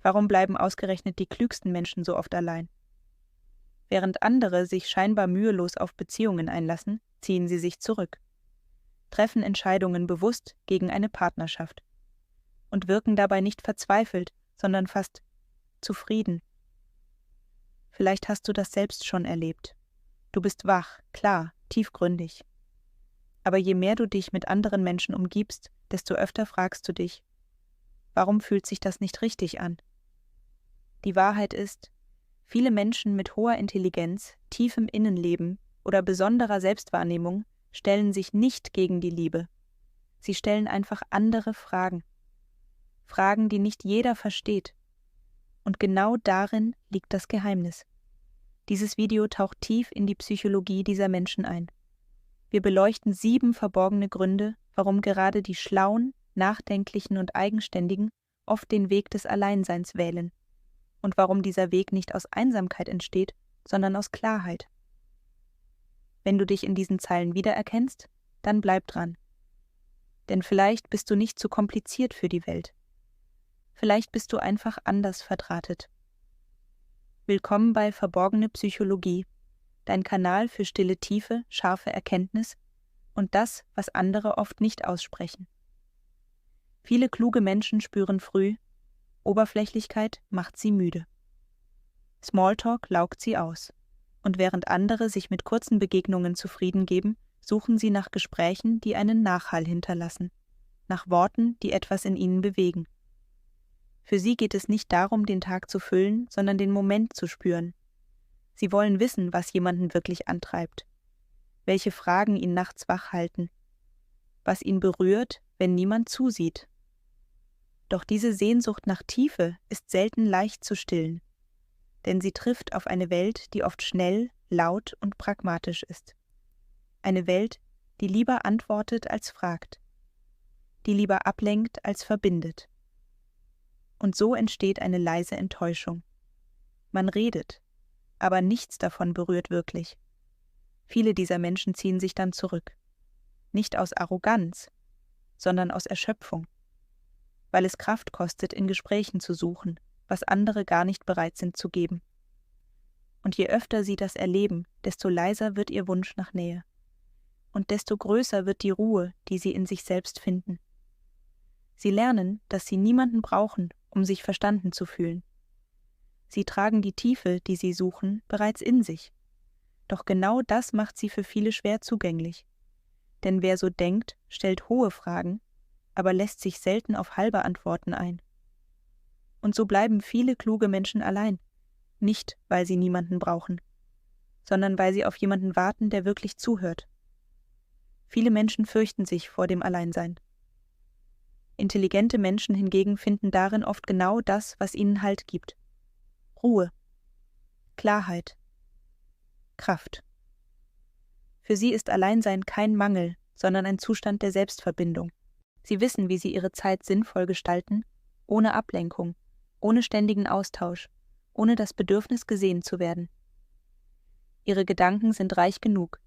Warum bleiben ausgerechnet die klügsten Menschen so oft allein? Während andere sich scheinbar mühelos auf Beziehungen einlassen, ziehen sie sich zurück, treffen Entscheidungen bewusst gegen eine Partnerschaft und wirken dabei nicht verzweifelt, sondern fast zufrieden. Vielleicht hast du das selbst schon erlebt. Du bist wach, klar, tiefgründig. Aber je mehr du dich mit anderen Menschen umgibst, desto öfter fragst du dich, warum fühlt sich das nicht richtig an? Die Wahrheit ist, viele Menschen mit hoher Intelligenz, tiefem Innenleben oder besonderer Selbstwahrnehmung stellen sich nicht gegen die Liebe. Sie stellen einfach andere Fragen. Fragen, die nicht jeder versteht. Und genau darin liegt das Geheimnis. Dieses Video taucht tief in die Psychologie dieser Menschen ein. Wir beleuchten 7 verborgene Gründe, warum gerade die Schlauen, Nachdenklichen und Eigenständigen oft den Weg des Alleinseins wählen und warum dieser Weg nicht aus Einsamkeit entsteht, sondern aus Klarheit. Wenn du dich in diesen Zeilen wiedererkennst, dann bleib dran. Denn vielleicht bist du nicht zu kompliziert für die Welt. Vielleicht bist du einfach anders verdrahtet. Willkommen bei Verborgene Psychologie, dein Kanal für stille Tiefe, scharfe Erkenntnis und das, was andere oft nicht aussprechen. Viele kluge Menschen spüren früh, Oberflächlichkeit macht sie müde. Smalltalk laugt sie aus. Und während andere sich mit kurzen Begegnungen zufrieden geben, suchen sie nach Gesprächen, die einen Nachhall hinterlassen, nach Worten, die etwas in ihnen bewegen. Für sie geht es nicht darum, den Tag zu füllen, sondern den Moment zu spüren. Sie wollen wissen, was jemanden wirklich antreibt, welche Fragen ihn nachts wach halten, was ihn berührt, wenn niemand zusieht. Doch diese Sehnsucht nach Tiefe ist selten leicht zu stillen, denn sie trifft auf eine Welt, die oft schnell, laut und pragmatisch ist. Eine Welt, die lieber antwortet als fragt, die lieber ablenkt als verbindet. Und so entsteht eine leise Enttäuschung. Man redet, aber nichts davon berührt wirklich. Viele dieser Menschen ziehen sich dann zurück. Nicht aus Arroganz, sondern aus Erschöpfung. Weil es Kraft kostet, in Gesprächen zu suchen, was andere gar nicht bereit sind zu geben. Und je öfter sie das erleben, desto leiser wird ihr Wunsch nach Nähe. Und desto größer wird die Ruhe, die sie in sich selbst finden. Sie lernen, dass sie niemanden brauchen, um sich verstanden zu fühlen. Sie tragen die Tiefe, die sie suchen, bereits in sich. Doch genau das macht sie für viele schwer zugänglich. Denn wer so denkt, stellt hohe Fragen, aber lässt sich selten auf halbe Antworten ein. Und so bleiben viele kluge Menschen allein, nicht weil sie niemanden brauchen, sondern weil sie auf jemanden warten, der wirklich zuhört. Viele Menschen fürchten sich vor dem Alleinsein. Intelligente Menschen hingegen finden darin oft genau das, was ihnen Halt gibt. Ruhe, Klarheit, Kraft. Für sie ist Alleinsein kein Mangel, sondern ein Zustand der Selbstverbindung. Sie wissen, wie sie ihre Zeit sinnvoll gestalten, ohne Ablenkung, ohne ständigen Austausch, ohne das Bedürfnis, gesehen zu werden. Ihre Gedanken sind reich genug,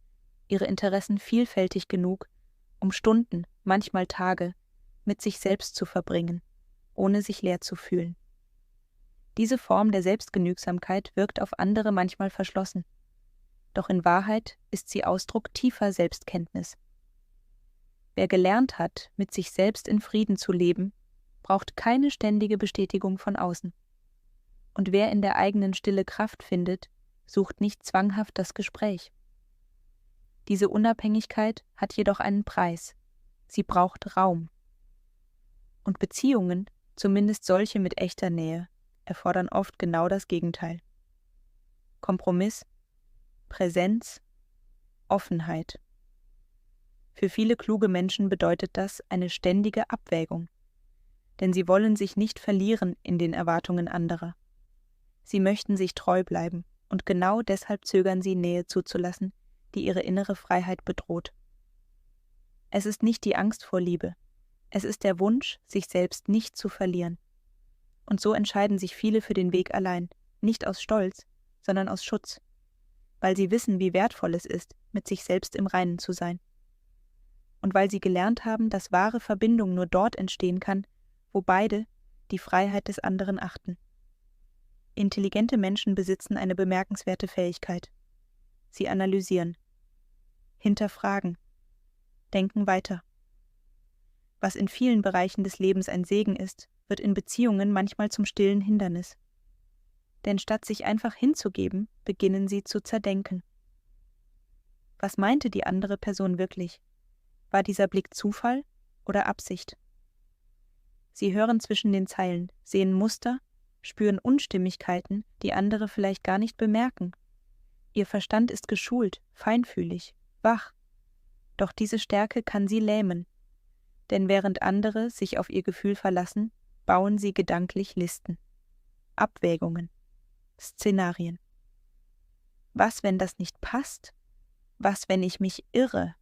ihre Interessen vielfältig genug, um Stunden, manchmal Tage, mit sich selbst zu verbringen, ohne sich leer zu fühlen. Diese Form der Selbstgenügsamkeit wirkt auf andere manchmal verschlossen. Doch in Wahrheit ist sie Ausdruck tiefer Selbstkenntnis. Wer gelernt hat, mit sich selbst in Frieden zu leben, braucht keine ständige Bestätigung von außen. Und wer in der eigenen Stille Kraft findet, sucht nicht zwanghaft das Gespräch. Diese Unabhängigkeit hat jedoch einen Preis. Sie braucht Raum. Und Beziehungen, zumindest solche mit echter Nähe, erfordern oft genau das Gegenteil. Kompromiss, Präsenz, Offenheit. Für viele kluge Menschen bedeutet das eine ständige Abwägung, denn sie wollen sich nicht verlieren in den Erwartungen anderer. Sie möchten sich treu bleiben und genau deshalb zögern sie, Nähe zuzulassen, die ihre innere Freiheit bedroht. Es ist nicht die Angst vor Liebe, es ist der Wunsch, sich selbst nicht zu verlieren. Und so entscheiden sich viele für den Weg allein, nicht aus Stolz, sondern aus Schutz, weil sie wissen, wie wertvoll es ist, mit sich selbst im Reinen zu sein. Und weil sie gelernt haben, dass wahre Verbindung nur dort entstehen kann, wo beide die Freiheit des anderen achten. Intelligente Menschen besitzen eine bemerkenswerte Fähigkeit. Sie analysieren, hinterfragen, denken weiter. Was in vielen Bereichen des Lebens ein Segen ist, wird in Beziehungen manchmal zum stillen Hindernis. Denn statt sich einfach hinzugeben, beginnen sie zu zerdenken. Was meinte die andere Person wirklich? War dieser Blick Zufall oder Absicht? Sie hören zwischen den Zeilen, sehen Muster, spüren Unstimmigkeiten, die andere vielleicht gar nicht bemerken. Ihr Verstand ist geschult, feinfühlig, wach. Doch diese Stärke kann sie lähmen. Denn während andere sich auf ihr Gefühl verlassen, bauen sie gedanklich Listen, Abwägungen, Szenarien. Was, wenn das nicht passt? Was, wenn ich mich irre?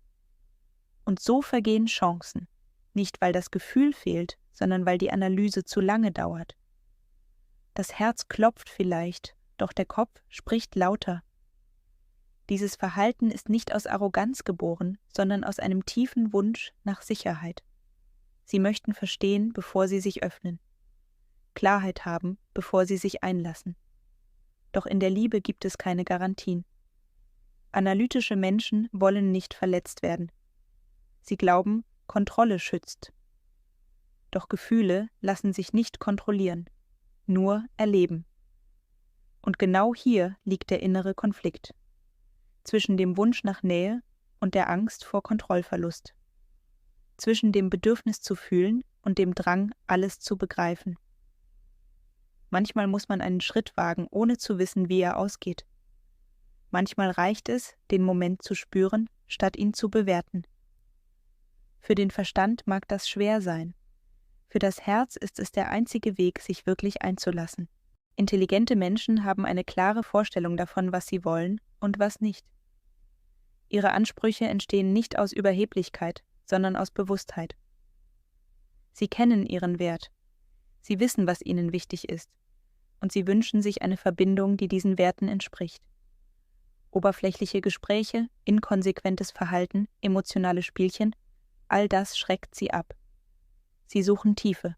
Und so vergehen Chancen, nicht weil das Gefühl fehlt, sondern weil die Analyse zu lange dauert. Das Herz klopft vielleicht, doch der Kopf spricht lauter. Dieses Verhalten ist nicht aus Arroganz geboren, sondern aus einem tiefen Wunsch nach Sicherheit. Sie möchten verstehen, bevor sie sich öffnen, Klarheit haben, bevor sie sich einlassen. Doch in der Liebe gibt es keine Garantien. Analytische Menschen wollen nicht verletzt werden. Sie glauben, Kontrolle schützt. Doch Gefühle lassen sich nicht kontrollieren, nur erleben. Und genau hier liegt der innere Konflikt. Zwischen dem Wunsch nach Nähe und der Angst vor Kontrollverlust. Zwischen dem Bedürfnis zu fühlen und dem Drang, alles zu begreifen. Manchmal muss man einen Schritt wagen, ohne zu wissen, wie er ausgeht. Manchmal reicht es, den Moment zu spüren, statt ihn zu bewerten. Für den Verstand mag das schwer sein. Für das Herz ist es der einzige Weg, sich wirklich einzulassen. Intelligente Menschen haben eine klare Vorstellung davon, was sie wollen und was nicht. Ihre Ansprüche entstehen nicht aus Überheblichkeit, sondern aus Bewusstheit. Sie kennen ihren Wert. Sie wissen, was ihnen wichtig ist. Und sie wünschen sich eine Verbindung, die diesen Werten entspricht. Oberflächliche Gespräche, inkonsequentes Verhalten, emotionale Spielchen, all das schreckt sie ab. Sie suchen Tiefe,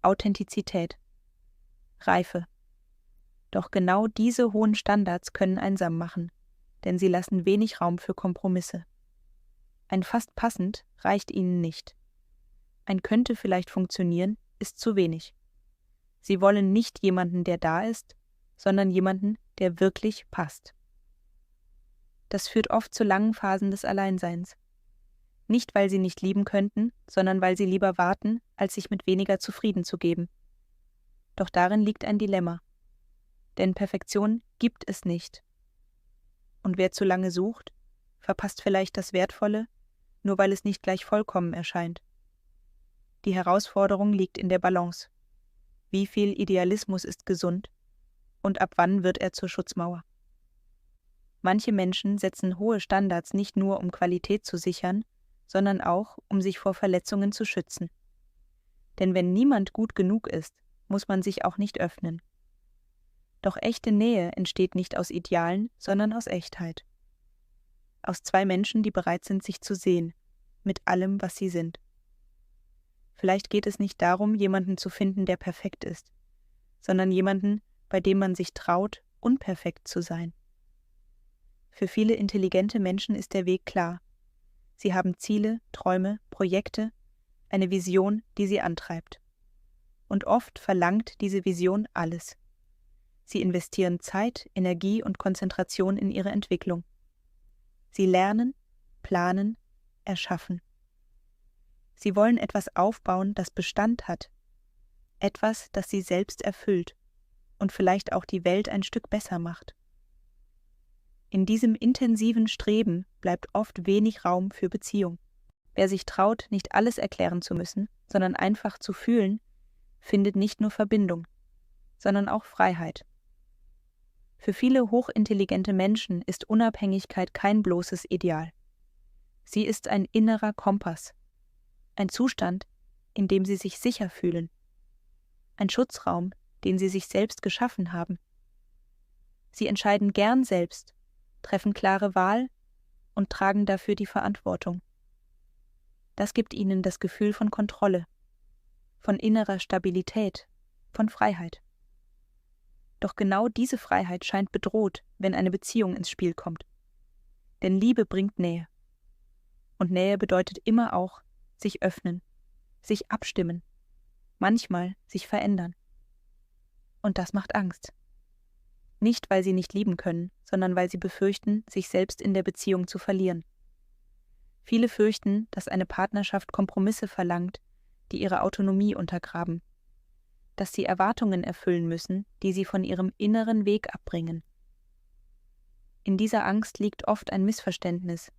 Authentizität, Reife. Doch genau diese hohen Standards können einsam machen, denn sie lassen wenig Raum für Kompromisse. Ein fast passend reicht ihnen nicht. Ein könnte vielleicht funktionieren, ist zu wenig. Sie wollen nicht jemanden, der da ist, sondern jemanden, der wirklich passt. Das führt oft zu langen Phasen des Alleinseins. Nicht, weil sie nicht lieben könnten, sondern weil sie lieber warten, als sich mit weniger zufrieden zu geben. Doch darin liegt ein Dilemma. Denn Perfektion gibt es nicht. Und wer zu lange sucht, verpasst vielleicht das Wertvolle, nur weil es nicht gleich vollkommen erscheint. Die Herausforderung liegt in der Balance. Wie viel Idealismus ist gesund und ab wann wird er zur Schutzmauer? Manche Menschen setzen hohe Standards nicht nur, um Qualität zu sichern, sondern auch, um sich vor Verletzungen zu schützen. Denn wenn niemand gut genug ist, muss man sich auch nicht öffnen. Doch echte Nähe entsteht nicht aus Idealen, sondern aus Echtheit. Aus zwei Menschen, die bereit sind, sich zu sehen, mit allem, was sie sind. Vielleicht geht es nicht darum, jemanden zu finden, der perfekt ist, sondern jemanden, bei dem man sich traut, unperfekt zu sein. Für viele intelligente Menschen ist der Weg klar. Sie haben Ziele, Träume, Projekte, eine Vision, die sie antreibt. Und oft verlangt diese Vision alles. Sie investieren Zeit, Energie und Konzentration in ihre Entwicklung. Sie lernen, planen, erschaffen. Sie wollen etwas aufbauen, das Bestand hat. Etwas, das sie selbst erfüllt und vielleicht auch die Welt ein Stück besser macht. In diesem intensiven Streben bleibt oft wenig Raum für Beziehung. Wer sich traut, nicht alles erklären zu müssen, sondern einfach zu fühlen, findet nicht nur Verbindung, sondern auch Freiheit. Für viele hochintelligente Menschen ist Unabhängigkeit kein bloßes Ideal. Sie ist ein innerer Kompass, ein Zustand, in dem sie sich sicher fühlen, ein Schutzraum, den sie sich selbst geschaffen haben. Sie entscheiden gern selbst, treffen klare Wahl und tragen dafür die Verantwortung. Das gibt ihnen das Gefühl von Kontrolle, von innerer Stabilität, von Freiheit. Doch genau diese Freiheit scheint bedroht, wenn eine Beziehung ins Spiel kommt. Denn Liebe bringt Nähe. Und Nähe bedeutet immer auch sich öffnen, sich abstimmen, manchmal sich verändern. Und das macht Angst. Nicht, weil sie nicht lieben können, sondern weil sie befürchten, sich selbst in der Beziehung zu verlieren. Viele fürchten, dass eine Partnerschaft Kompromisse verlangt, die ihre Autonomie untergraben, dass sie Erwartungen erfüllen müssen, die sie von ihrem inneren Weg abbringen. In dieser Angst liegt oft ein Missverständnis,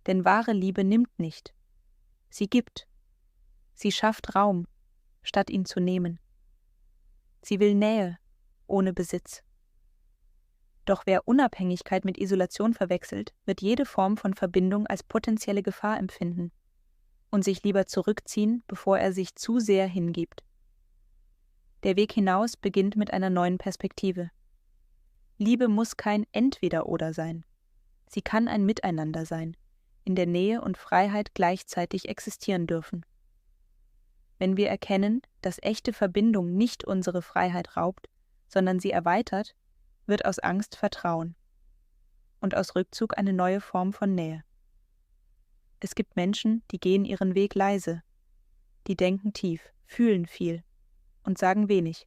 denn wahre Liebe nimmt nicht. Sie gibt. Sie schafft Raum, statt ihn zu nehmen. Sie will Nähe, ohne Besitz. Doch wer Unabhängigkeit mit Isolation verwechselt, wird jede Form von Verbindung als potenzielle Gefahr empfinden und sich lieber zurückziehen, bevor er sich zu sehr hingibt. Der Weg hinaus beginnt mit einer neuen Perspektive. Liebe muss kein Entweder-Oder sein. Sie kann ein Miteinander sein, in der Nähe und Freiheit gleichzeitig existieren dürfen. Wenn wir erkennen, dass echte Verbindung nicht unsere Freiheit raubt, sondern sie erweitert, wird aus Angst Vertrauen und aus Rückzug eine neue Form von Nähe. Es gibt Menschen, die gehen ihren Weg leise, die denken tief, fühlen viel und sagen wenig.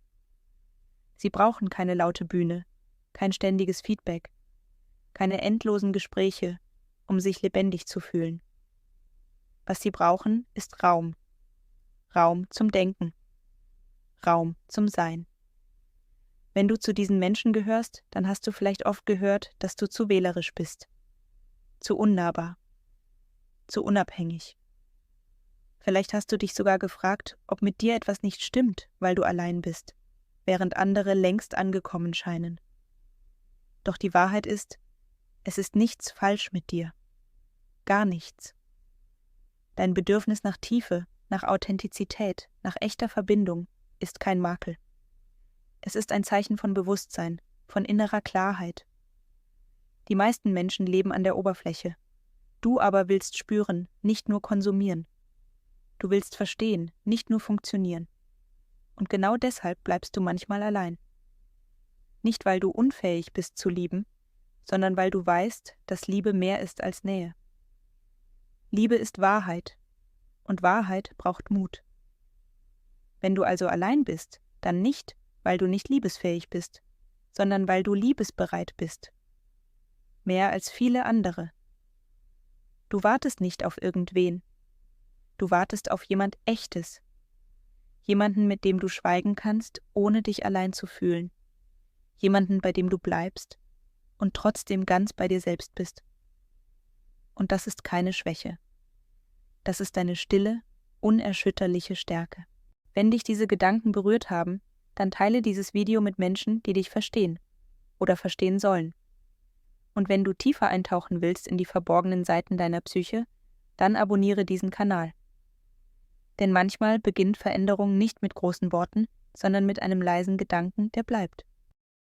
Sie brauchen keine laute Bühne, kein ständiges Feedback, keine endlosen Gespräche, um sich lebendig zu fühlen. Was sie brauchen, ist Raum. Raum zum Denken. Raum zum Sein. Wenn du zu diesen Menschen gehörst, dann hast du vielleicht oft gehört, dass du zu wählerisch bist, zu unnahbar, zu unabhängig. Vielleicht hast du dich sogar gefragt, ob mit dir etwas nicht stimmt, weil du allein bist, während andere längst angekommen scheinen. Doch die Wahrheit ist, es ist nichts falsch mit dir. Gar nichts. Dein Bedürfnis nach Tiefe, nach Authentizität, nach echter Verbindung ist kein Makel. Es ist ein Zeichen von Bewusstsein, von innerer Klarheit. Die meisten Menschen leben an der Oberfläche. Du aber willst spüren, nicht nur konsumieren. Du willst verstehen, nicht nur funktionieren. Und genau deshalb bleibst du manchmal allein. Nicht, weil du unfähig bist zu lieben, sondern weil du weißt, dass Liebe mehr ist als Nähe. Liebe ist Wahrheit, und Wahrheit braucht Mut. Wenn du also allein bist, dann nicht, weil du nicht liebesfähig bist, sondern weil du liebesbereit bist. Mehr als viele andere. Du wartest nicht auf irgendwen. Du wartest auf jemand Echtes. Jemanden, mit dem du schweigen kannst, ohne dich allein zu fühlen. Jemanden, bei dem du bleibst und trotzdem ganz bei dir selbst bist. Und das ist keine Schwäche. Das ist deine stille, unerschütterliche Stärke. Wenn dich diese Gedanken berührt haben, dann teile dieses Video mit Menschen, die dich verstehen oder verstehen sollen. Und wenn du tiefer eintauchen willst in die verborgenen Seiten deiner Psyche, dann abonniere diesen Kanal. Denn manchmal beginnt Veränderung nicht mit großen Worten, sondern mit einem leisen Gedanken, der bleibt.